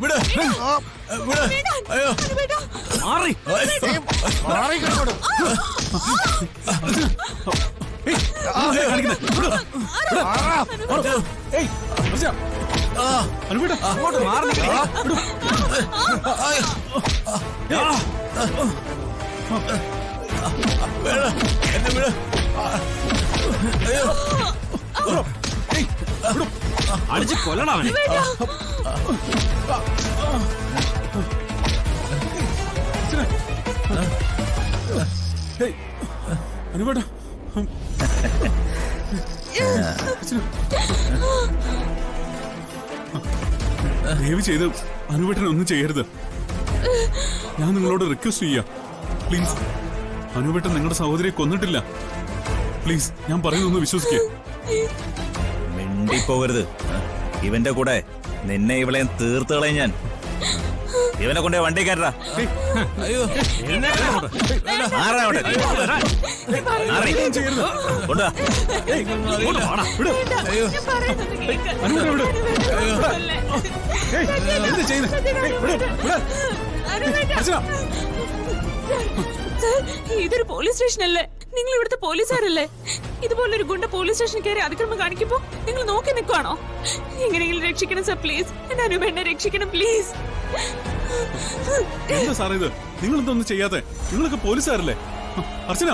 വിട് വിട്. അയ്യോ മാറി അനുവേട്ടാ അങ്ങോട്ട് മാറി എന്നെ വിട്. അയ്യോ അടിച്ച് കൊല്ലണം അവനെ. അനുവേട്ടാ ദയവ് ചെയ്ത് അനുവേട്ടനൊന്നും ചെയ്യരുത്. ഞാൻ നിങ്ങളോട് റിക്വസ്റ്റ് ചെയ്യാം, പ്ലീസ്. അനുവേട്ടൻ നിങ്ങളുടെ സഹോദരിയെ കൊന്നിട്ടില്ല. പ്ലീസ്, ഞാൻ പറയുന്നൊന്ന് വിശ്വസിക്കുക. മിണ്ടിപ്പോകരുത്. ഇവന്റെ കൂടെ നിന്നെ ഇവളെ തീർത്ത് കളയും ഞാൻ. ഇവനെ കൊണ്ടേ വണ്ടി കയറ്റാ. അയ്യോ ഇതൊരു പോലീസ് സ്റ്റേഷൻ അല്ലേ? നിങ്ങൾ ഇവിടുത്തെ പോലീസുകാരല്ലേ? ഇതുപോലൊരു ഗുണ്ട പോലീസ് സ്റ്റേഷനിൽ കയറി അതിക്രമം കാണിക്കുമ്പോ നിങ്ങൾ നോക്കി നിൽക്കുവാണോ? എങ്ങനെയെങ്കിലും രക്ഷിക്കണം സർ, പ്ലീസ്. എന്റെ അനുപ എന്നെ രക്ഷിക്കണം, പ്ലീസ്. എന്താ സാറേ ഇത്? നിങ്ങൾ എന്തൊന്നും ചെയ്യാതെ? നിങ്ങളൊക്കെ പോലീസുകാരല്ലേ? അർച്ചന